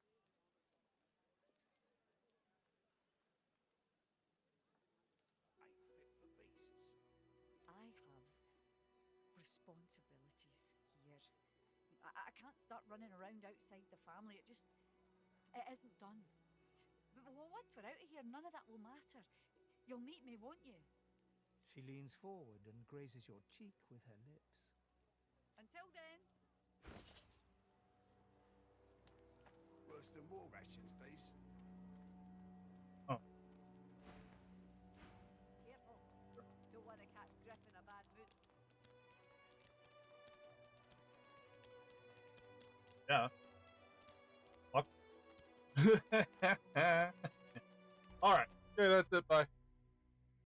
Ain't fit for beasts. I have responsibilities here. I can't start running around outside the family. It isn't done. But once we're out of here, none of that will matter. You'll meet me, won't you? She leans forward and grazes your cheek with her lips. Until then. Worse than war rations, these. Oh. Careful. Don't want to catch Griff in a bad mood. Yeah. Fuck. Alright. Okay, that's it. Bye.